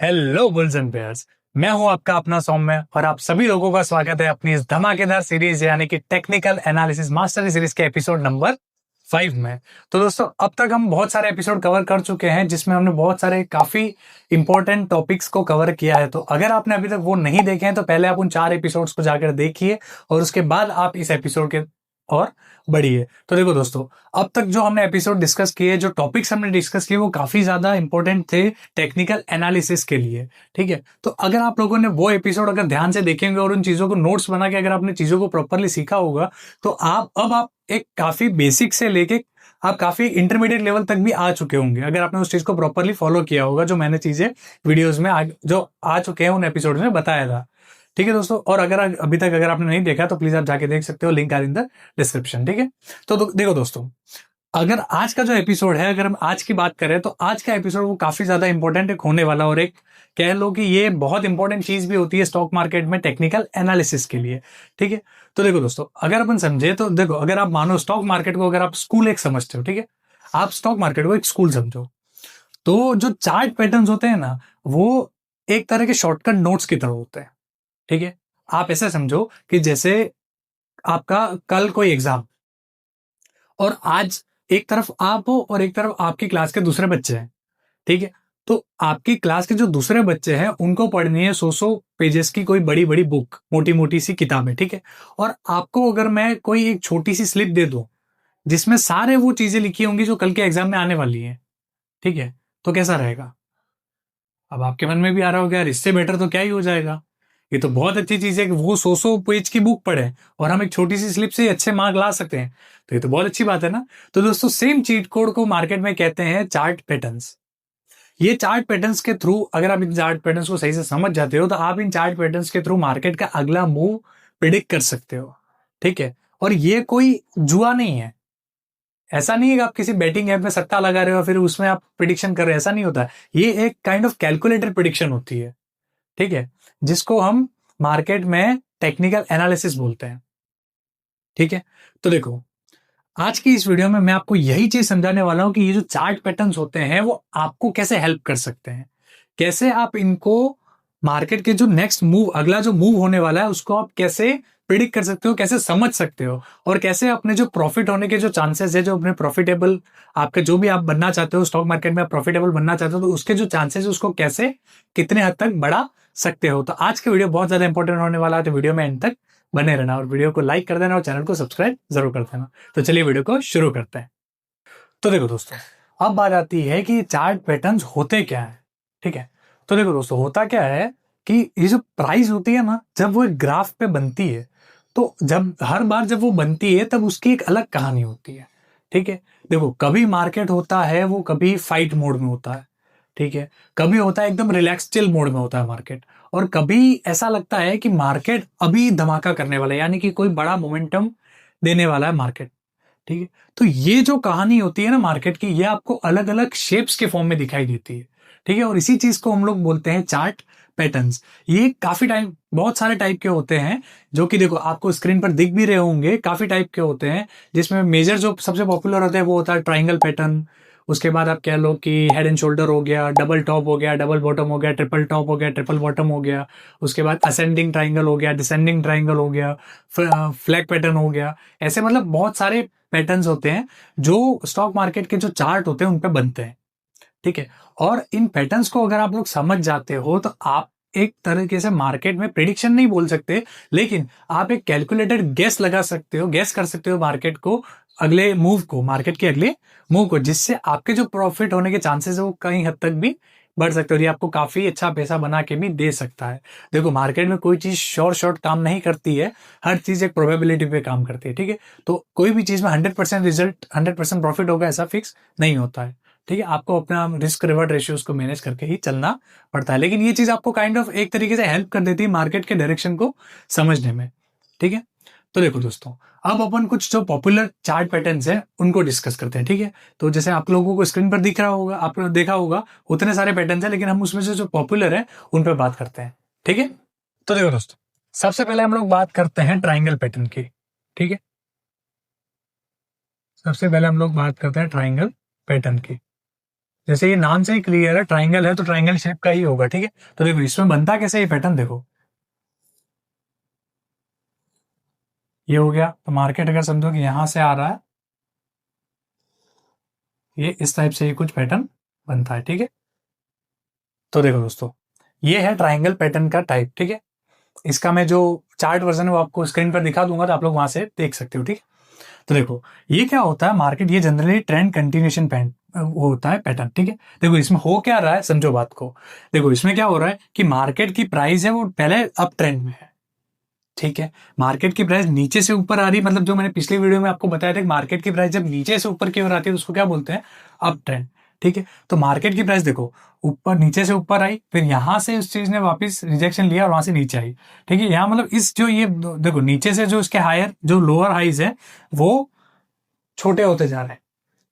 Hello bulls and bears. मैं हूं आपका अपना सौम्य और आप सभी लोगों का स्वागत है अपनी इस धमाकेदार सीरीज यानी कि टेक्निकल एनालिसिस मास्टरी सीरीज के एपिसोड नंबर 5 में। तो दोस्तों, अब तक हम बहुत सारे एपिसोड कवर कर चुके हैं जिसमें हमने बहुत सारे काफी इंपॉर्टेंट टॉपिक्स को कवर किया है। तो अगर आपने अभी तक वो नहीं देखे हैं तो पहले आप उन 4 एपिसोड्स को जाकर देखिए और उसके बाद आप इस एपिसोड के और बढ़िए। तो देखो दोस्तों, अब तक जो हमने एपिसोड डिस्कस किए, जो टॉपिक्स हमने डिस्कस किए, वो काफी ज्यादा इंपॉर्टेंट थे टेक्निकल एनालिसिस के लिए। ठीक है, तो अगर आप लोगों ने वो एपिसोड अगर ध्यान से देखेंगे और उन चीजों को नोट्स बना के अगर आपने चीजों को प्रॉपरली सीखा होगा तो आप एक काफी बेसिक से लेके आप काफी इंटरमीडिएट लेवल तक भी आ चुके होंगे अगर आपने उस चीज को प्रॉपरली फॉलो किया होगा, जो मैंने चीजें वीडियोज में जो आ चुके हैं उन एपिसोड में बताया था। ठीक है दोस्तों, और अगर अभी तक अगर आपने नहीं देखा तो प्लीज आप जाके देख सकते हो, link are in the description. ठीक है, तो देखो दोस्तों, अगर आज का जो एपिसोड है, अगर हम आज की बात करें तो आज का एपिसोड वो काफी ज्यादा इंपॉर्टेंट एक होने वाला, और एक कह लो कि ये बहुत इंपॉर्टेंट चीज भी होती है स्टॉक मार्केट में टेक्निकल एनालिसिस के लिए। ठीक है, तो देखो दोस्तों, अगर अपन समझे तो देखो, अगर आप मानो स्टॉक मार्केट को अगर आप स्कूल एक समझते हो, ठीक है, आप स्टॉक मार्केट को एक स्कूल समझो, तो जो चार्ट पैटर्न्स होते हैं ना, वो एक तरह के शॉर्टकट नोट्स की तरह होते हैं। ठीक है, आप ऐसे समझो कि जैसे आपका कल कोई एग्जाम, और आज एक तरफ आप हो और एक तरफ आपकी क्लास के दूसरे बच्चे हैं। ठीक है, तो आपकी क्लास के जो दूसरे बच्चे हैं उनको पढ़नी है 100 पेजेस की कोई बड़ी बड़ी बुक, मोटी मोटी सी किताबें। ठीक है, और आपको अगर मैं कोई एक छोटी सी स्लिप दे दूं जिसमें सारे वो चीजें लिखी होंगी जो कल के एग्जाम में आने वाली है, ठीक है, तो कैसा रहेगा? अब आपके मन में भी आ रहा होगा, यार इससे बेटर तो क्या ही हो जाएगा, ये तो बहुत अच्छी चीज है कि वो 100 पेज की बुक पढ़े और हम एक छोटी सी स्लिप से अच्छे मार्क ला सकते हैं। तो ये तो बहुत अच्छी बात है ना। तो दोस्तों, सेम चीट कोड को मार्केट में कहते हैं चार्ट पैटर्न्स। ये चार्ट पैटर्न्स के थ्रू अगर आप इन चार्ट पैटर्न्स को सही से समझ जाते हो तो आप इन चार्ट पैटर्न्स के थ्रू मार्केट का अगला मूव प्रिडिक्ट कर सकते हो। ठीक है, और ये कोई जुआ नहीं है। ऐसा नहीं है कि आप किसी बैटिंग ऐप में सट्टा लगा रहे हो फिर उसमें आप प्रिडिक्शन कर रहे हो, ऐसा नहीं होता। ये एक काइंड ऑफ कैलकुलेटेड प्रिडिक्शन होती है। ठीक है, जिसको हम मार्केट में टेक्निकल एनालिसिस बोलते हैं। ठीक है, तो देखो, आज की इस वीडियो में मैं आपको यही चीज समझाने वाला हूं कि ये जो चार्ट पैटर्न्स होते हैं वो आपको कैसे हेल्प कर सकते हैं, कैसे आप इनको मार्केट के जो नेक्स्ट मूव, अगला जो मूव होने वाला है उसको आप कैसे प्रिडिक्ट कर सकते हो, कैसे समझ सकते हो, और कैसे अपने जो प्रॉफिट होने के जो चांसेस है, जो अपने प्रॉफिटेबल आपके जो भी आप बनना चाहते हो स्टॉक मार्केट में, प्रॉफिटेबल बनना चाहते हो तो उसके जो चांसेस है उसको कैसे कितने हद तक बढ़ा सकते हो। तो आज का वीडियो बहुत ज्यादा इंपॉर्टेंट होने वाला है, तो वीडियो में एंड तक बने रहना और वीडियो को लाइक कर देना और चैनल को सब्सक्राइब जरूर कर देना। तो चलिए वीडियो को शुरू करते हैं। तो देखो दोस्तों, अब बात आती है कि चार्ट पैटर्न्स होते क्या है। ठीक है, तो देखो दोस्तों, होता क्या है कि ये जो प्राइस होती है ना, जब वो एक ग्राफ पे बनती है तो जब हर बार जब वो बनती है तब उसकी एक अलग कहानी होती है। ठीक है, देखो, कभी मार्केट होता है वो कभी फाइट मोड में होता है। ठीक है, कभी होता है एकदम रिलैक्स चिल मोड में होता है मार्केट, और कभी ऐसा लगता है कि मार्केट अभी धमाका करने वाला है, यानी कि कोई बड़ा मोमेंटम देने वाला है मार्केट। ठीक है, तो ये जो कहानी होती है ना मार्केट की, ये आपको अलग अलग शेप्स के फॉर्म में दिखाई देती है। ठीक है, और इसी चीज को हम लोग बोलते हैं चार्ट पैटर्न्स। ये काफी टाइम बहुत सारे टाइप के होते हैं, जो कि देखो आपको स्क्रीन पर दिख भी रहे होंगे, काफी टाइप के होते हैं, जिसमें मेजर जो सबसे पॉपुलर होता है वो होता है ट्राइंगल पैटर्न। उसके बाद आप कह लो कि हेड एंड शोल्डर हो गया, डबल टॉप हो गया, डबल बॉटम हो गया, ट्रिपल टॉप हो गया, ट्रिपल बॉटम हो गया। उसके बाद असेंडिंग ट्राइंगल हो गया, डिसेंडिंग ट्राइंगल हो गया, फ्लैग पैटर्न हो गया। ऐसे मतलब बहुत सारे पैटर्न्स होते हैं जो स्टॉक मार्केट के जो चार्ट होते हैं उन पे बनते हैं। ठीक है, और इन पैटर्न्स को अगर आप लोग समझ जाते हो तो आप एक तरीके से मार्केट में प्रिडिक्शन नहीं बोल सकते, लेकिन आप एक कैलकुलेटेड गेस लगा सकते हो, गेस कर सकते हो मार्केट को, अगले मूव को, मार्केट के अगले मूव को, जिससे आपके जो प्रॉफिट होने के चांसेस है वो कहीं हद तक भी बढ़ सकते हो, ये आपको काफी अच्छा पैसा बना के भी दे सकता है। देखो, मार्केट में कोई चीज शॉर्ट काम नहीं करती है, हर चीज एक प्रोबेबिलिटी पे काम करती है। ठीक है, तो कोई भी चीज में 100% रिजल्ट, 100% प्रॉफिट होगा ऐसा फिक्स नहीं होता है। ठीक है, आपको अपना रिस्क रिवॉर्ड रेशियोज को मैनेज करके ही चलना पड़ता है, लेकिन ये चीज आपको काइंड ऑफ एक तरीके से हेल्प कर देती है मार्केट के डायरेक्शन को समझने में। ठीक है, तो देखो दोस्तों, अब अपन कुछ जो पॉपुलर चार्ट पैटर्न्स हैं उनको डिस्कस करते हैं। ठीक है, तो जैसे आप लोगों को स्क्रीन पर दिख रहा होगा, आपने देखा होगा उतने सारे पैटर्न्स हैं, लेकिन हम उसमें से जो पॉपुलर है उन पर बात करते हैं। ठीक है, तो देखो दोस्तों, सबसे पहले हम लोग बात करते हैं ट्राइंगल पैटर्न की। ठीक है, सबसे पहले हम लोग बात करते हैं ट्राइंगल पैटर्न की। जैसे ये नाम से ही क्लियर है, ट्राइंगल है तो ट्राइंगल शेप का ही होगा, ठीक है। तो देखो इसमें बनता कैसे ये पैटर्न, देखो ये हो गया। तो मार्केट अगर समझो कि यहां से आ रहा है, ये इस टाइप से ये कुछ पैटर्न बनता है, ठीक है। तो देखो दोस्तों, ये है ट्राइंगल पैटर्न का टाइप, ठीक है। इसका मैं जो चार्ट वर्जन है वो आपको स्क्रीन पर दिखा दूंगा, तो आप लोग वहां से देख सकते हो, ठीक है। तो देखो ये क्या होता है मार्केट, ये जनरली ट्रेंड कंटिन्यूएशन पैटर्न वो होता है पैटर्न, ठीक है। देखो इसमें हो क्या रहा है, समझो बात को। देखो इसमें क्या हो रहा है कि मार्केट की प्राइस है वो पहले अप ट्रेंड में है, ठीक है। मार्केट की प्राइस नीचे से ऊपर आ रही है, मतलब जो मैंने पिछली वीडियो में आपको बताया था कि मार्केट की प्राइस जब नीचे से ऊपर की ओर आती है तो उसको क्या बोलते हैं, अप ट्रेंड, ठीक है। तो मार्केट की प्राइस देखो ऊपर, नीचे से ऊपर आई, फिर यहां से उस चीज ने वापस रिजेक्शन लिया और वहां से नीचे आई, ठीक है। यहाँ मतलब इस जो ये देखो नीचे से जो इसके हायर जो लोअर हाइज है वो छोटे होते जा रहे हैं,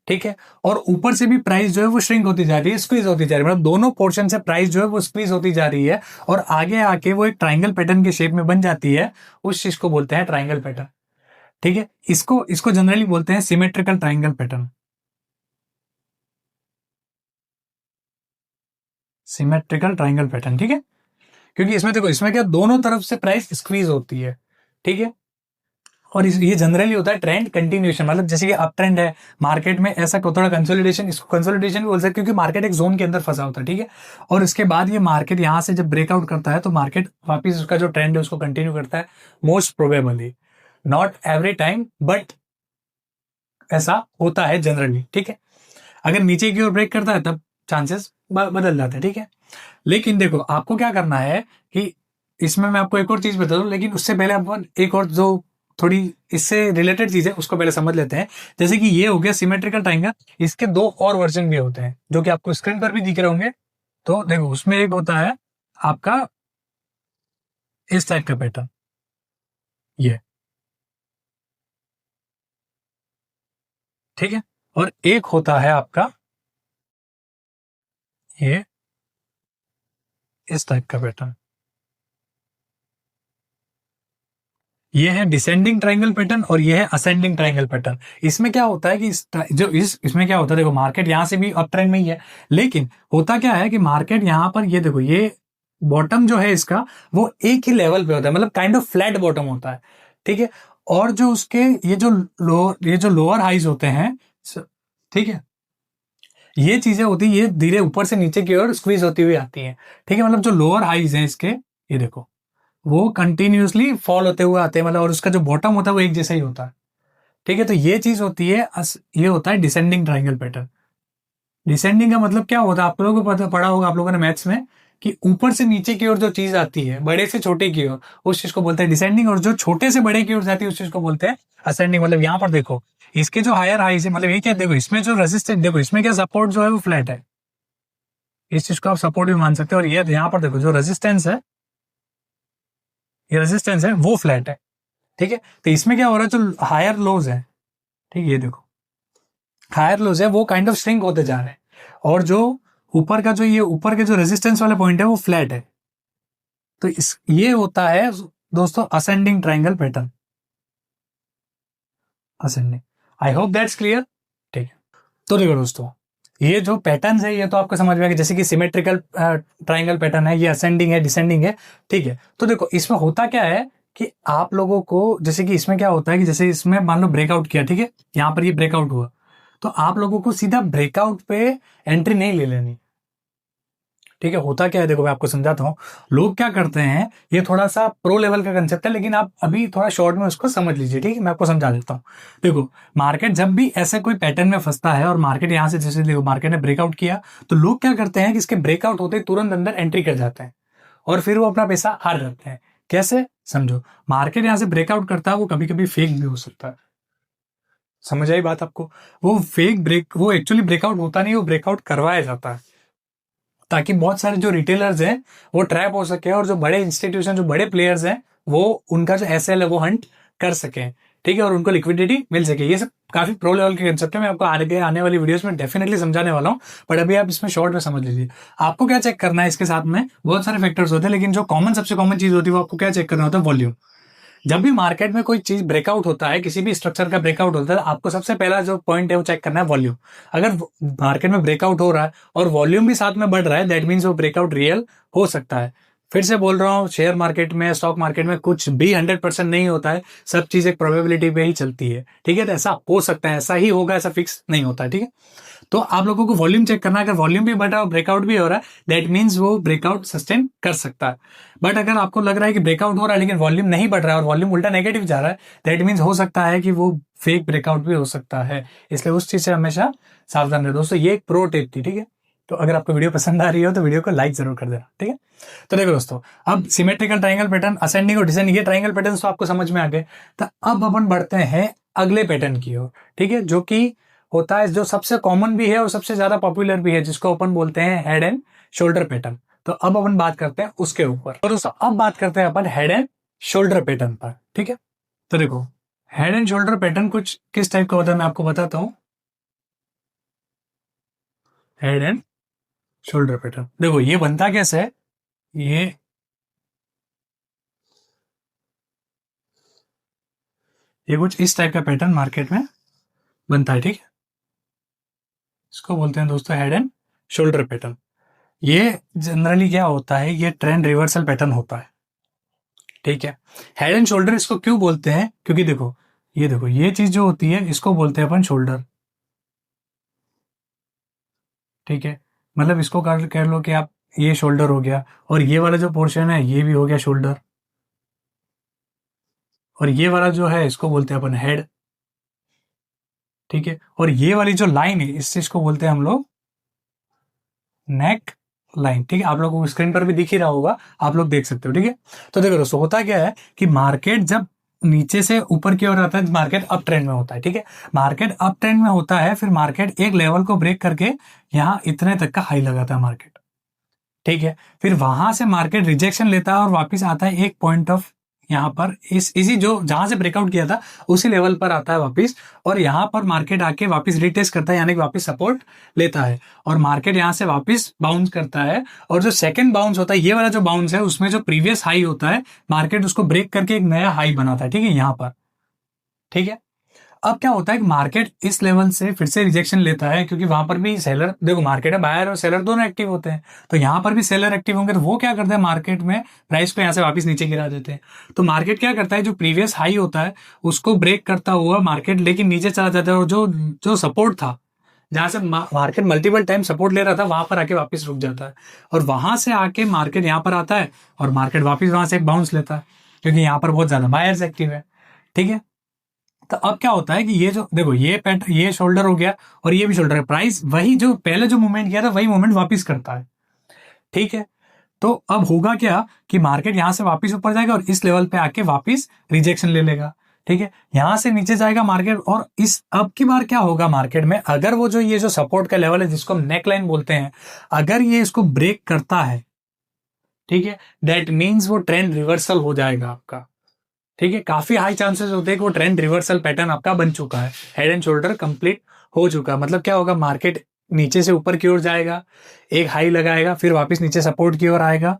ठीक है। और ऊपर से भी प्राइस जो है वो श्रिंक होती जा रही है, स्क्वीज होती जा रही है, मतलब दोनों पोर्शन से प्राइस जो है वो स्क्वीज होती जा रही है और आगे आके वो एक ट्राइंगल पैटर्न के शेप में बन जाती है। उस चीज को बोलते हैं ट्राइंगल पैटर्न, ठीक है। इसको इसको जनरली बोलते हैं symmetrical triangle pattern, symmetrical triangle pattern, ठीक है। क्योंकि इसमें देखो इसमें क्या दोनों तरफ से प्राइस स्क्वीज होती है, ठीक है। और ये जनरली होता है ट्रेंड कंटिन्यूएशन, मतलब जैसे कि अप ट्रेंड है मार्केट में, ऐसा थोड़ा कंसोलिडेशन, इसको कंसोलिडेशन भी बोल सकते हैं क्योंकि मार्केट एक जोन के अंदर फंसा होता है, ठीक है। और उसके बाद ये मार्केट यहाँ से जब ब्रेकआउट करता है तो मार्केट वापिस उसका जो ट्रेंड है उसको कंटिन्यू करता है, most probably, not every time but ऐसा होता है जनरली, ठीक है। अगर नीचे की ओर ब्रेक करता है तब चांसेस बदल जाते हैं, ठीक है। लेकिन देखो आपको क्या करना है कि इसमें मैं आपको एक और चीज बता दूं, लेकिन उससे पहले अपन एक और जो थोड़ी इससे रिलेटेड चीज है उसको पहले समझ लेते हैं। जैसे कि ये हो गया सिमेट्रिकल ट्राइंगल, इसके दो और वर्जन भी होते हैं जो कि आपको स्क्रीन पर भी दिख रहे होंगे। तो देखो उसमें एक होता है आपका इस टाइप का पैटर्न, ये, ठीक है। और एक होता है आपका ये इस टाइप का पैटर्न, ये है डिसेंडिंग ट्राइंगल पैटर्न और ये है असेंडिंग ट्राइंगल पैटर्न। इसमें क्या होता है कि इसमें क्या होता है, देखो मार्केट यहां से भी अप ट्रेंड में ही है, लेकिन होता क्या है कि मार्केट यहां पर ये देखो ये बॉटम जो है इसका वो एक ही लेवल पे होता है, मतलब काइंड ऑफ फ्लैट बॉटम होता है, ठीक है। और जो उसके ये जो लोअर हाइज होते हैं, ठीक है, ये चीजें होती है, ये धीरे ऊपर से नीचे की ओर स्क्वीज होती हुई आती है, ठीक है। मतलब जो लोअर हाइज है इसके, ये देखो वो कंटिन्यूसली फॉल होते हुए आते हैं, मतलब और उसका जो बॉटम होता है वो एक जैसा ही होता है, ठीक है। तो ये चीज होती है, ये होता है डिसेंडिंग ट्राइंगल पैटर्न। डिसेंडिंग का मतलब क्या होता है आप लोगों को पता पड़ा होगा आप लोगों ने मैथ्स में, कि ऊपर से नीचे की ओर जो चीज आती है बड़े से छोटे की ओर, उस चीज को बोलते हैं डिसेंडिंग, और जो छोटे से बड़े की ओर जाती है उस चीज को बोलते हैं असेंडिंग। मतलब यहाँ पर देखो इसके जो हायर हाइज है, मतलब ये क्या, देखो इसमें जो रेजिस्टेंस, देखो इसमें क्या सपोर्ट जो है वो फ्लैट है, इस चीज को आप सपोर्ट भी मान सकते हो। और ये यहाँ पर देखो जो रेजिस्टेंस है, ये रेजिस्टेंस है वो फ्लैट है, ठीक है। तो इसमें क्या हो रहा है, जो हायर लोज है, ठीक है, ये देखो हायर लोज है वो काइंड ऑफ श्रिंक होते जा रहे हैं, और जो ऊपर का जो ये ऊपर के जो रेजिस्टेंस वाले पॉइंट है वो फ्लैट है। तो इस ये होता है दोस्तों ascending triangle pattern, ascending. I hope that's clear, ठीक है। तो देखो दोस्तों, ये जो पैटर्न है ये तो आपको समझ में आ गया, जैसे कि सिमेट्रिकल ट्राइंगल पैटर्न है, ये असेंडिंग है, डिसेंडिंग है, ठीक है। तो देखो इसमें होता क्या है कि आप लोगों को, जैसे कि इसमें क्या होता है कि जैसे इसमें मान लो ब्रेकआउट किया, ठीक है, यहाँ पर ये ब्रेकआउट हुआ, तो आप लोगों को सीधा ब्रेकआउट पे एंट्री नहीं ले लेनी, ठीक है। होता क्या है देखो मैं आपको समझाता हूँ, लोग क्या करते हैं, ये थोड़ा सा प्रो लेवल का कंसेप्ट है लेकिन आप अभी थोड़ा शॉर्ट में उसको समझ लीजिए, ठीक है। मैं आपको समझा देता हूँ। देखो मार्केट जब भी ऐसे कोई पैटर्न में फंसता है और मार्केट यहाँ से, जैसे देखो मार्केट ने ब्रेकआउट किया, तो लोग क्या करते हैं कि इसके ब्रेकआउट होते ही तुरंत अंदर एंट्री कर जाते हैं और फिर वो अपना पैसा हार जाते हैं। कैसे, समझो, मार्केट यहाँ से ब्रेकआउट करता है, वो कभी कभी फेक भी हो सकता है, समझ आई बात आपको। वो फेक ब्रेक, वो एक्चुअली ब्रेकआउट होता नहीं, वो ब्रेकआउट करवाया जाता है ताकि बहुत सारे जो रिटेलर्स हैं वो ट्रैप हो सके और जो बड़े इंस्टीट्यूशन, जो बड़े प्लेयर्स हैं, वो उनका जो एसएल है वो हंट कर सके, ठीक है, और उनको लिक्विडिटी मिल सके। ये सब काफी प्रो लेवल के कंसेप्ट है, मैं आपको आगे आने वाली वीडियोस में डेफिनेटली समझाने वाला हूँ, बट अभी आप इसमें शॉर्ट में समझ लीजिए। आपको क्या चेक करना है, इसके साथ में बहुत सारे फैक्टर्स होते हैं, लेकिन जो कॉमन, सबसे कॉमन चीज होती है वो आपको क्या चेक करना होता है, वॉल्यूम। जब भी मार्केट में कोई चीज ब्रेकआउट होता है, किसी भी स्ट्रक्चर का ब्रेकआउट होता है, आपको सबसे पहला जो पॉइंट है वो चेक करना है वॉल्यूम। अगर मार्केट में ब्रेकआउट हो रहा है और वॉल्यूम भी साथ में बढ़ रहा है, दैट मीन्स वो ब्रेकआउट रियल हो सकता है। फिर से बोल रहा हूँ, शेयर मार्केट में, स्टॉक मार्केट में कुछ भी 100% नहीं होता है, सब चीज एक प्रोबेबिलिटी पे ही चलती है, ठीक है। तो ऐसा हो सकता है, ऐसा ही होगा, ऐसा फिक्स नहीं होता है, ठीक है। तो आप लोगों को वॉल्यूम चेक करना है, अगर वॉल्यूम भी बढ़ रहा है और ब्रेकआउट भी हो रहा है, दैट मीन्स वो ब्रेकआउट सस्टेन कर सकता है। बट अगर आपको लग रहा है कि ब्रेकआउट हो रहा है लेकिन वॉल्यूम नहीं बढ़ रहा है और वॉल्यूम उल्टा नेगेटिव जा रहा है, दैट मीन्स हो सकता है कि वो फेक ब्रेकआउट भी हो सकता है। इसलिए उस चीज से हमेशा सावधान रहे दोस्तों। ये एक प्रो टिप थी, ठीक है। तो अगर आपको वीडियो पसंद आ रही हो तो वीडियो को लाइक जरूर कर देना, ठीक है। तो देखो दोस्तों, अब सिमेट्रिकल ट्रायंगल पैटर्न, असेंडिंग और डिसेंडिंग, ये ट्रायंगल पैटर्न तो आपको समझ में आ गए। तो अब अपन बढ़ते हैं अगले पैटर्न की ओर, ठीक है, जो कि होता है, जो सबसे कॉमन भी है और सबसे ज्यादा पॉपुलर भी है, जिसको अपन बोलते हैं हेड एंड शोल्डर पैटर्न। तो अब अपन बात करते हैं उसके ऊपर। और अब बात करते हैं अपन हेड एंड शोल्डर पैटर्न पर, ठीक है। तो देखो, हेड एंड शोल्डर पैटर्न कुछ किस टाइप का होता है मैं आपको बताता हूं। हेड एंड शोल्डर पैटर्न देखो, ये बनता कैसे है, ये कुछ इस टाइप का पैटर्न मार्केट में बनता है, ठीक है। इसको बोलते हैं दोस्तों हेड एंड शोल्डर पैटर्न। ये जनरली क्या होता है, ये ट्रेंड रिवर्सल पैटर्न होता है, ठीक है। हेड एंड शोल्डर इसको क्यों बोलते हैं, क्योंकि देखो, ये चीज जो होती है इसको बोलते हैं अपन शोल्डर, ठीक है। मतलब इसको कह लो कि आप, ये शोल्डर हो गया, और ये वाला जो पोर्शन है ये भी हो गया शोल्डर, और ये वाला जो है इसको बोलते हैं अपन हेड, ठीक है। और ये वाली जो लाइन है इस चीज को बोलते हैं हम लोग नेक लाइन, ठीक है। आप लोगों को स्क्रीन पर भी दिख ही रहा होगा, आप लोग देख सकते हो, ठीक है। तो देखो दोस्तों, होता क्या है कि मार्केट जब नीचे से ऊपर की ओर आता है, मार्केट अप ट्रेंड में होता है, ठीक है। मार्केट अप ट्रेंड में होता है, फिर मार्केट एक लेवल को ब्रेक करके यहाँ इतने तक का हाई लगाता है मार्केट, ठीक है। फिर वहां से मार्केट रिजेक्शन लेता है और वापस आता है एक पॉइंट ऑफ, यहाँ पर इसी जो जहां से ब्रेकआउट किया था उसी लेवल पर आता है वापस, और यहाँ पर मार्केट आके वापस रिटेस्ट करता है, यानी कि वापस सपोर्ट लेता है, और मार्केट यहाँ से वापस बाउंस करता है। और जो सेकंड बाउंस होता है, ये वाला जो बाउंस है, उसमें जो प्रीवियस हाई होता है, मार्केट उसको ब्रेक करके एक नया हाई बनाता है, ठीक है, यहाँ पर, ठीक है। अब क्या होता है कि मार्केट इस लेवल से फिर से रिजेक्शन लेता है, क्योंकि वहां पर भी सेलर, देखो मार्केट में बायर और सेलर दोनों एक्टिव होते हैं, तो यहाँ पर भी सेलर एक्टिव होंगे, तो वो क्या करते हैं, मार्केट में प्राइस को यहाँ से वापस नीचे गिरा देते हैं। तो मार्केट क्या करता है, जो प्रीवियस हाई होता है उसको ब्रेक करता हुआ मार्केट लेकिन नीचे चला जाता है, और जो जो सपोर्ट था, जहां से मार्केट मल्टीपल टाइम सपोर्ट ले रहा था, वहां पर आके वापस रुक जाता है, और वहां से आके मार्केट यहाँ पर आता है, और मार्केट वापस वहां से एक बाउंस लेता है, क्योंकि यहाँ पर बहुत ज्यादा बायर्स एक्टिव है, ठीक है। तो अब क्या होता है कि ये जो देखो, ये शोल्डर हो गया और ये भी शोल्डर है, प्राइस वही जो पहले जो मूवमेंट किया था वही मूवमेंट वापस करता है, ठीक है। तो अब होगा क्या कि मार्केट यहां से वापस ऊपर जाएगा और इस लेवल पे आके वापस रिजेक्शन ले लेगा, ठीक है। यहां से नीचे जाएगा मार्केट, और इस अब की बार क्या होगा मार्केट में, अगर वो जो ये जो सपोर्ट का लेवल है जिसको हम नेक लाइन बोलते हैं, अगर ये इसको ब्रेक करता है, ठीक है, दैट मीन्स वो ट्रेंड रिवर्सल हो जाएगा आपका, ठीक है। काफी हाई चांसेस होते हैं कि वो ट्रेंड रिवर्सल पैटर्न आपका बन चुका है, हेड एंड शोल्डर कंप्लीट हो चुका है। मतलब क्या होगा, मार्केट नीचे से ऊपर की ओर जाएगा, एक हाई लगाएगा, फिर वापस नीचे सपोर्ट की ओर आएगा,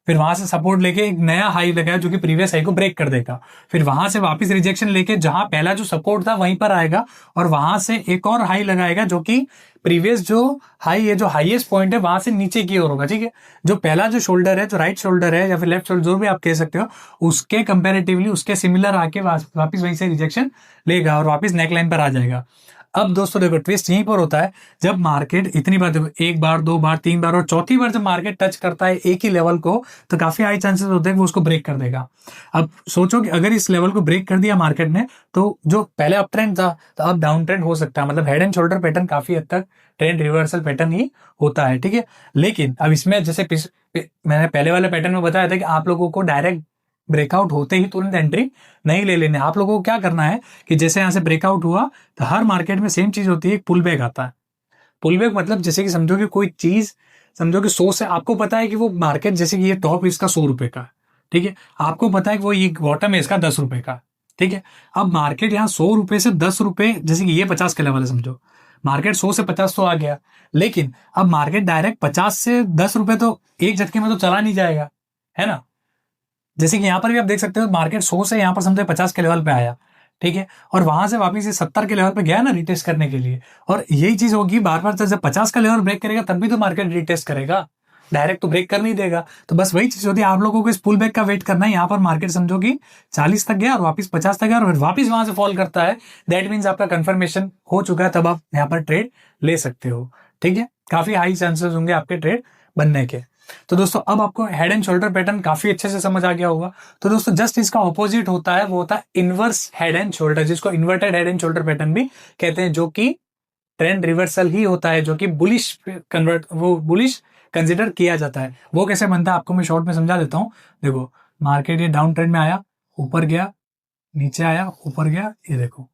फिर वहां से सपोर्ट लेके एक नया हाई लगाया जो कि प्रीवियस हाई को ब्रेक कर देगा, फिर वहां से वापस रिजेक्शन लेके जहां पहला जो सपोर्ट था वहीं पर आएगा, और वहां से एक और हाई लगाएगा जो कि प्रीवियस जो हाई है, जो हाईएस्ट पॉइंट है, वहां से नीचे की ओर होगा, ठीक है। जो पहला जो शोल्डर है, जो राइट शोल्डर है या फिर लेफ्ट शोल्डर, जो भी आप कह सकते हो, उसके कंपेरेटिवली उसके सिमिलर आके वापस वहीं से रिजेक्शन लेगा और वापस नेकलाइन पर आ जाएगा। अब दोस्तों देखो, ट्विस्ट यहीं पर होता है, जब मार्केट इतनी बार, देखो एक बार, दो बार, तीन बार, और चौथी बार जब मार्केट टच करता है एक ही लेवल को, तो काफी हाई चांसेस होते हैं कि वो उसको ब्रेक कर देगा। अब सोचो कि अगर इस लेवल को ब्रेक कर दिया मार्केट ने, तो जो पहले अप ट्रेंड था तो अब डाउन ट्रेंड हो सकता है। मतलब हेड एंड शोल्डर पैटर्न काफी हद तक ट्रेंड रिवर्सल पैटर्न ही होता है, ठीक है। लेकिन अब इसमें जैसे मैंने पहले वाले पैटर्न में बताया था कि आप लोगों को डायरेक्ट ब्रेकआउट होते ही तुरंत एंट्री नहीं ले लेने, आप लोगों को क्या करना है कि जैसे यहां से ब्रेकआउट हुआ तो हर मार्केट में सेम चीज होती है, एक पुल बैक आता है। पुल बैक मतलब जैसे कि समझो कि कोई चीज, समझो कि 100 से आपको पता है कि वो मार्केट, जैसे कि ये टॉप इसका 100 रुपए का, ठीक है, आपको पता है कि वो ये बॉटम है इसका 10 रुपए का, ठीक है। अब मार्केट यहाँ 100 रुपए से 10 रुपए, जैसे कि ये 50 का लेवल है समझो, मार्केट 100 से 50 तो आ गया, लेकिन अब मार्केट डायरेक्ट 50 से 10 रुपए तो एक झटके में तो चला नहीं जाएगा, है ना। जैसे कि यहाँ पर भी आप देख सकते हो मार्केट 100 से यहाँ पर समझे 50 के लेवल पे आया, ठीक है, और वहां से वापस ये 70 के लेवल पे गया ना रिटेस्ट करने के लिए। और यही चीज होगी बार बार, जब 50 का लेवल ब्रेक करेगा तब भी तो मार्केट रिटेस्ट करेगा, डायरेक्ट तो ब्रेक कर नहीं देगा। तो बस वही चीज होती है, आप लोगों को इस पुल बैक का वेट करना है। यहाँ पर मार्केट समझो कि 40 तक गया और वापस 50 तक गया और फिर वापस वहां से फॉल करता है, दैट मीन्स आपका कंफर्मेशन हो चुका है, तब आप यहाँ पर ट्रेड ले सकते हो, ठीक है। काफी हाई चांसेस होंगे आपके ट्रेड बनने के। तो दोस्तों अब आपको हेड एंड शोल्डर पैटर्न काफी अच्छे से समझ आ गया होगा। तो दोस्तों जस्ट इसका ऑपोजिट होता है, वो होता है इनवर्स हेड एंड शोल्डर, जिसको inverted head and shoulder pattern भी कहते हैं, जो कि ट्रेंड रिवर्सल ही होता है, जो कि बुलिश बुलिश कंसिडर किया जाता है। वो कैसे बनता है आपको मैं शॉर्ट में समझा देता हूँ। देखो मार्केट ये डाउन ट्रेंड में आया, ऊपर गया, नीचे आया, ऊपर गया, ये देखो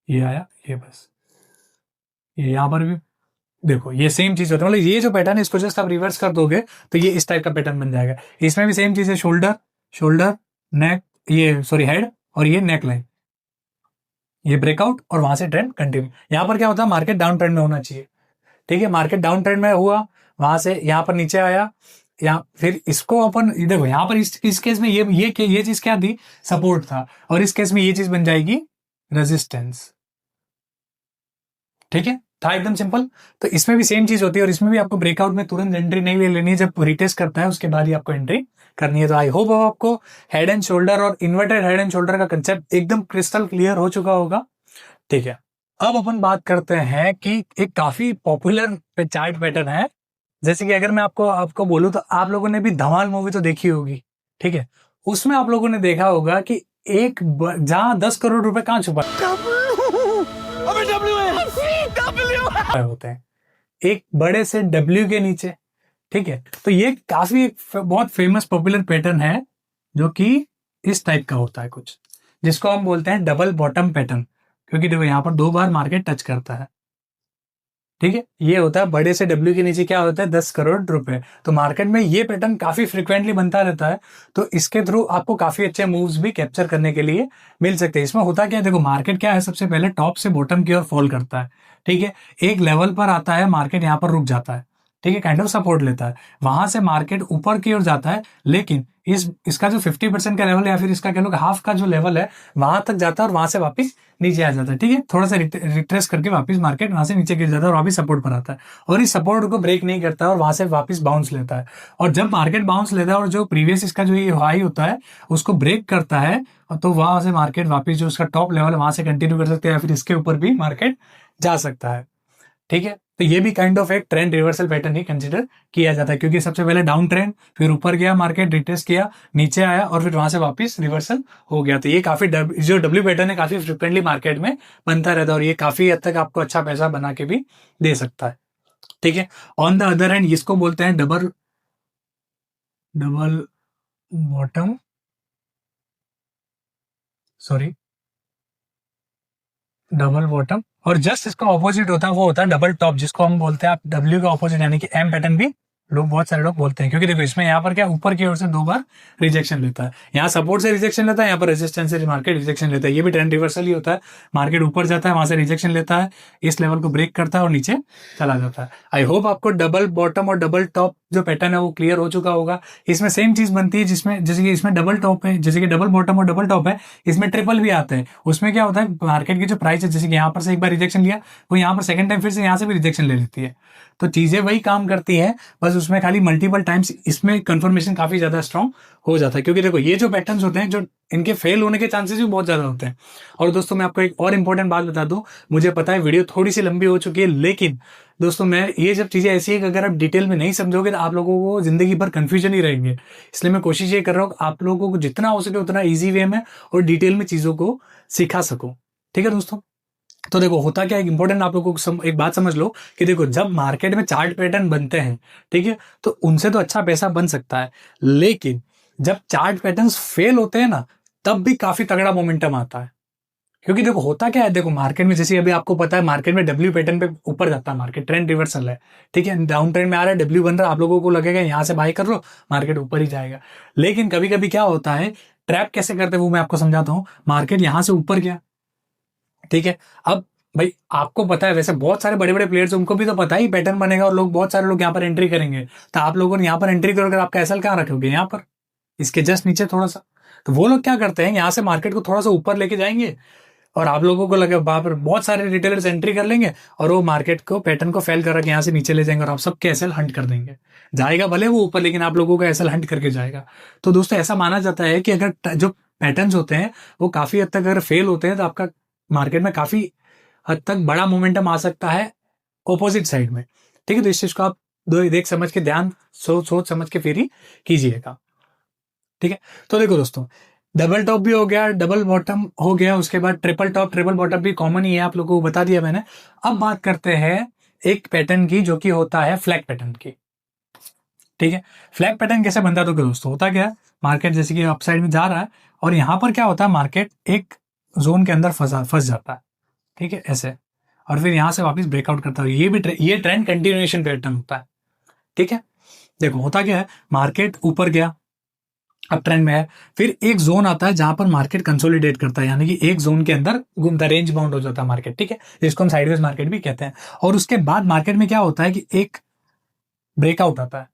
ये आया, ये बस ये यहाँ पर भी देखो ये सेम चीज होता है। मतलब ये जो पैटर्न है इसको जस्ट आप रिवर्स कर दोगे तो ये इस टाइप का पैटर्न बन जाएगा। इसमें भी सेम चीज है, शोल्डर शोल्डर नेक, ये सॉरी हेड, और ये नेक लाइन, ये ब्रेकआउट और वहां से ट्रेंड कंटिन्यू। यहाँ पर क्या होता है, मार्केट डाउन ट्रेंड में होना चाहिए, ठीक है, मार्केट डाउन ट्रेंड में हुआ, वहां से यहाँ पर नीचे आया, यहाँ फिर इसको अपन देखो यहाँ पर इस केस में ये चीज क्या थी, सपोर्ट था, और इस केस में ये चीज बन जाएगी रेजिस्टेंस, ठीक है, था एकदम सिंपल। तो इसमें भी सेम चीज होती है और इसमें भी आपको ब्रेकआउट में तुरंत एंट्री नहीं ले लेनी है, जब रिटेस्ट करता है उसके बाद ही आपको एंट्री करनी है। तो आई होप आपको हेड एंड शोल्डर और इन्वर्टेड हेड एंड शोल्डर का कंसेप्ट एकदम क्रिस्टल क्लियर हो चुका होगा, ठीक है। अब अपन बात करते हैं कि एक काफी पॉपुलर चार्ट पैटर्न है। जैसे कि अगर मैं आपको आपको बोलूं तो आप लोगों ने भी धमाल मूवी तो देखी होगी, ठीक है, उसमें आप लोगों ने देखा होगा कि एक जहां 10 करोड़ रुपए कहां छुपा होते हैं, एक बड़े से डब्ल्यू के नीचे, ठीक है। तो ये काफी बहुत फेमस पॉपुलर पैटर्न है, जो कि इस टाइप का होता है कुछ, जिसको हम बोलते हैं डबल बॉटम पैटर्न, क्योंकि देखो यहाँ पर 2 बार मार्केट टच करता है, ठीक है। ये होता है बड़े से डब्ल्यू के नीचे क्या होता है, 10 करोड़ रुपए। तो मार्केट में ये पैटर्न काफी फ्रिक्वेंटली बनता रहता है, तो इसके थ्रू आपको काफी अच्छे मूव्स भी कैप्चर करने के लिए मिल सकते हैं। इसमें होता क्या है, देखो मार्केट क्या है, सबसे पहले टॉप से बॉटम की ओर फॉल करता है, ठीक है, एक लेवल पर आता है, मार्केट यहाँ पर रुक जाता है, ठीक है, काइंड ऑफ सपोर्ट लेता है, वहां से मार्केट ऊपर की ओर जाता है, लेकिन इसका जो 50% का लेवल है, या फिर इसका कह लो हाफ का जो लेवल है, वहां तक जाता है और वहां से वापस नीचे आ जाता है, ठीक है, थोड़ा सा रिट्रेस करके वापस मार्केट वहां से नीचे गिर जाता है और वापस सपोर्ट पर आता है, और इस सपोर्ट को ब्रेक नहीं करता है और वहां से वापस बाउंस लेता है। और जब मार्केट बाउंस लेता है और जो प्रीवियस इसका जो ये हाई होता है उसको ब्रेक करता है, तो वहां से मार्केट वापस जो उसका टॉप लेवल है वहां से कंटिन्यू कर सकते हैं, या फिर इसके ऊपर भी मार्केट जा सकता है, ठीक है। तो ये भी काइंड ऑफ एक ट्रेंड रिवर्सल पैटर्न ही कंसीडर किया जाता है, क्योंकि सबसे पहले डाउन ट्रेंड, फिर ऊपर गया मार्केट, रिटेस्ट किया, नीचे आया और फिर वहां से वापस रिवर्सल हो गया। तो ये काफी जो डब्ल्यू पैटर्न है काफी फ्रिक्वेंटली मार्केट में बनता रहता है, और ये काफी हद तक आपको अच्छा पैसा बना के भी दे सकता है, ठीक है। ऑन द अदर हैंड इसको बोलते हैं double bottom, sorry double bottom, और जस्ट इसका ऑपोजिट होता है, वो होता है डबल टॉप, जिसको हम बोलते हैं आप डब्ल्यू का ऑपोजिट, यानी कि एम पैटर्न भी लोग बहुत सारे लोग बोलते हैं। क्योंकि देखो इसमें यहाँ पर क्या ऊपर की ओर से 2 बार रिजेक्शन लेता है, यहाँ सपोर्ट से रिजेक्शन लेता है, यहाँ पर रेजिस्टेंस से मार्केट रिजेक्शन लेता है। ये भी ट्रेंड रिवर्सल ही होता है, मार्केट ऊपर जाता है, वहां से रिजेक्शन लेता है, इस लेवल को ब्रेक करता है और नीचे चला जाता है। आई होप आपको डबल बॉटम और डबल टॉप जो पैटर्न है वो क्लियर हो चुका होगा। इसमें सेम चीज बनती है, जिसमें जैसे कि इसमें डबल टॉप है, जैसे कि डबल बॉटम और डबल टॉप है, इसमें ट्रिपल भी आते हैं। उसमें क्या होता है, मार्केट की जो प्राइस है, जैसे कि यहाँ पर से एक बार रिजेक्शन लिया, वो यहाँ पर सेकंड टाइम फिर से यहाँ से भी रिजेक्शन ले लेती है। तो चीजें वही काम करती है, बस उसमें खाली मल्टीपल टाइम्स इसमें कंफर्मेशन काफी ज्यादा स्ट्रांग हो जाता है। क्योंकि देखो ये जो पैटर्न्स होते हैं, जो इनके फेल होने के चांसेस भी बहुत ज्यादा होते हैं। और दोस्तों मैं आपको एक और इंपॉर्टेंट बात बता दूं, मुझे पता है वीडियो थोड़ी सी लंबी हो चुकी है, लेकिन दोस्तों मैं ये सब चीजें ऐसी है कि अगर आप डिटेल में नहीं समझोगे तो आप लोगों को जिंदगी भर कंफ्यूजन ही रहेंगे। इसलिए मैं कोशिश ये कर रहा हूँ आप लोगों को जितना हो सके उतना ईजी वे में और डिटेल में चीजों को सिखा सकूं, ठीक है दोस्तों। तो देखो होता क्या है, इंपॉर्टेंट आप लोगों को एक बात समझ लो कि देखो जब मार्केट में चार्ट पैटर्न बनते हैं, ठीक है, तो उनसे तो अच्छा पैसा बन सकता है, लेकिन जब चार्ट पैटर्न्स फेल होते हैं ना, तब भी काफी तगड़ा मोमेंटम आता है। क्योंकि देखो होता क्या है, देखो मार्केट में जैसे अभी आपको पता है, मार्केट में डब्ल्यू पैटर्न पे ऊपर जाता है, मार्केट ट्रेंड रिवर्सल है, ठीक है, डाउन ट्रेंड में आ रहा है, डब्ल्यू बन रहा है, आप लोगों को लगेगा यहाँ से बाय कर लो, मार्केट ऊपर ही जाएगा। लेकिन कभी कभी क्या होता है, ट्रैप कैसे करते हैं वो मैं आपको समझाता हूँ। मार्केट यहाँ से ऊपर गया, ठीक है, अब भाई आपको पता है, वैसे बहुत सारे बड़े बड़े प्लेयर्स उनको भी तो पता ही पैटर्न बनेगा और लोग बहुत सारे लोग यहाँ पर एंट्री करेंगे, तो आप लोगों ने यहाँ पर एंट्री करोगे, आप कैसल कहाँ रखोगे, यहाँ पर इसके जस्ट नीचे थोड़ा सा। तो वो लोग क्या करते हैं, यहाँ से मार्केट को थोड़ा सा ऊपर लेके जाएंगे और आप लोगों को लगे वहां पर बहुत सारे रिटेलर्स एंट्री कर लेंगे और वो मार्केट को पैटर्न को फेल कर रखे यहाँ से नीचे ले जाएंगे और आप सबके एसएल हंट कर देंगे। जाएगा भले वो ऊपर, लेकिन आप लोगों का एसएल हंट करके जाएगा। तो दोस्तों ऐसा माना जाता है कि अगर जो पैटर्न्स होते हैं वो काफी हद तक अगर फेल होते हैं तो आपका मार्केट में काफी हद तक बड़ा मोमेंटम आ सकता है ऑपोजिट साइड में। ठीक है, तो इस चीज को आप देख समझ के ध्यान सोच समझ के फिर ही कीजिएगा। ठीक है, तो देखो दोस्तों, डबल टॉप भी हो गया, डबल बॉटम हो गया, उसके बाद ट्रिपल टॉप ट्रिपल बॉटम भी कॉमन ही है, आप लोगों को बता दिया मैंने। अब बात करते हैं एक पैटर्न की जो कि होता है फ्लैग पैटर्न की। ठीक है, फ्लैग पैटर्न कैसे बनता है तो दोस्तों होता क्या है, मार्केट जैसे कि अपसाइड में जा रहा है और यहां पर क्या होता है, मार्केट एक जोन के अंदर फंस जाता है। ठीक है, ऐसे, और फिर यहां से वापस ब्रेकआउट करता है। ये ट्रेंड कंटिन्यूएशन पैटर्न होता है। ठीक है, देखो होता क्या है, मार्केट ऊपर गया, अब ट्रेंड में है, फिर एक जोन आता है जहां पर मार्केट कंसोलिडेट करता है, यानी कि एक जोन के अंदर घूमता, रेंज बाउंड हो जाता है मार्केट। ठीक है, जिसको हम साइडवेज मार्केट भी कहते हैं। और उसके बाद मार्केट में क्या होता है कि एक ब्रेकआउट आता है,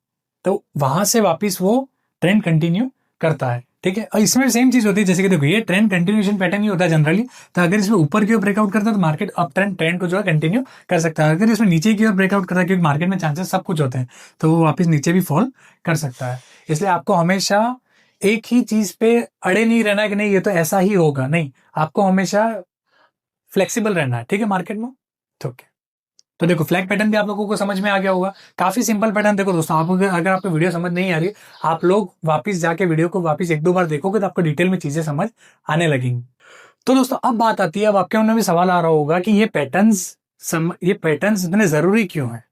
तो वहां से वापस वो ट्रेंड कंटिन्यू करता है। ठीक है, और इसमें सेम चीज होती है, जैसे कि देखो ये ट्रेंड कंटिन्यूएशन पैटर्न ही होता है जनरली। तो अगर इसमें ऊपर की ओर ब्रेकआउट करता है तो मार्केट अप ट्रेंड को जो है कंटिन्यू कर सकता है। अगर इसमें नीचे की ओर ब्रेकआउट करता है, क्योंकि मार्केट में चांसेस सब कुछ होते हैं, तो वो वापस नीचे भी फॉल कर सकता है। इसलिए आपको हमेशा एक ही चीज पे अड़े नहीं रहना कि नहीं ये तो ऐसा ही होगा, नहीं, आपको हमेशा फ्लेक्सिबल रहना है। ठीक है, मार्केट में। तो देखो फ्लैग पैटर्न भी आप लोगों को समझ में आ गया होगा, काफी सिंपल पैटर्न। देखो दोस्तों, आप अगर आपको वीडियो समझ नहीं आ रही, आप लोग वापस जाके वीडियो को वापस एक दो बार देखोगे तो आपको डिटेल में चीजें समझ आने लगेंगी। तो दोस्तों अब बात आती है, अब आपके मन में भी सवाल आ रहा होगा कि ये पैटर्न्स इतने जरूरी क्यों है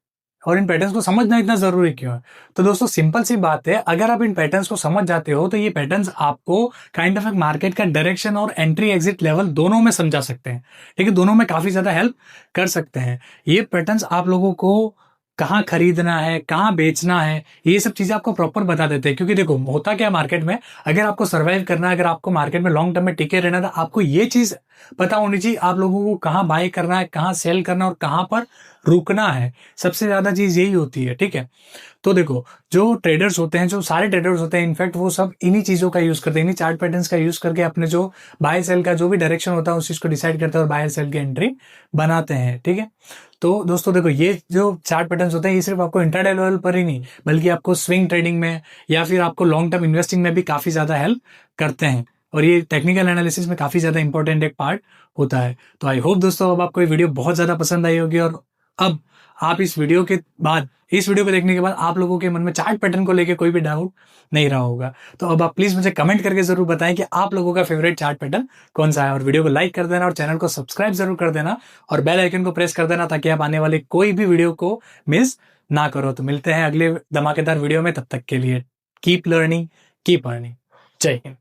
और इन पैटर्न्स को समझना इतना जरूरी क्यों है। तो दोस्तों सिंपल सी बात है, अगर आप इन पैटर्न्स को समझ जाते हो तो ये पैटर्न्स आपको काइंड ऑफ एक मार्केट का डायरेक्शन और एंट्री एग्जिट लेवल दोनों में समझा सकते हैं। ठीक है, दोनों में काफी ज्यादा हेल्प कर सकते हैं। ये पैटर्न्स आप लोगों को कहाँ खरीदना है, कहाँ बेचना है, ये सब चीजें आपको प्रॉपर बता देते हैं। क्योंकि देखो होता क्या मार्केट में, अगर आपको सर्वाइव करना है, अगर आपको मार्केट में लॉन्ग टर्म में टिके रहना है, तो आपको ये चीज पता होनी चाहिए आप लोगों को कहाँ बाय करना है, कहाँ सेल करना है और कहाँ पर रुकना है। सबसे ज्यादा चीज यही होती है। ठीक है, तो देखो जो ट्रेडर्स होते हैं, जो सारे ट्रेडर्स होते हैं, इनफैक्ट वो सब इन्हीं चीजों का यूज करते हैं, इन्हीं चार्ट पैटर्न्स का यूज करके अपने जो बाय सेल का जो भी डायरेक्शन होता है उस चीज को डिसाइड करते हैं और बाय सेल की एंट्री बनाते हैं। ठीक है, तो दोस्तों देखो ये जो चार्ट पैटर्न्स होते हैं ये सिर्फ आपको इंट्राडे लेवल पर ही नहीं, बल्कि आपको स्विंग ट्रेडिंग में या फिर आपको लॉन्ग टर्म इन्वेस्टिंग में भी काफी ज्यादा हेल्प करते हैं। और ये टेक्निकल एनालिसिस में काफी ज्यादा इंपॉर्टेंट एक पार्ट होता है। तो आई होप दोस्तों अब आपको ये वीडियो बहुत ज्यादा पसंद आई होगी, और अब आप इस वीडियो को देखने के बाद आप लोगों के मन में चार्ट पैटर्न को लेकर कोई भी डाउट नहीं रहा होगा। तो अब आप प्लीज मुझे कमेंट करके जरूर बताएं कि आप लोगों का फेवरेट चार्ट पैटर्न कौन सा है, और वीडियो को लाइक कर देना और चैनल को सब्सक्राइब जरूर कर देना और बेल आइकन को प्रेस कर देना, ताकि आप आने वाले कोई भी वीडियो को मिस ना करो। तो मिलते हैं अगले धमाकेदार वीडियो में, तब तक के लिए कीप लर्निंग, कीप अर्निंग। जय हिंद।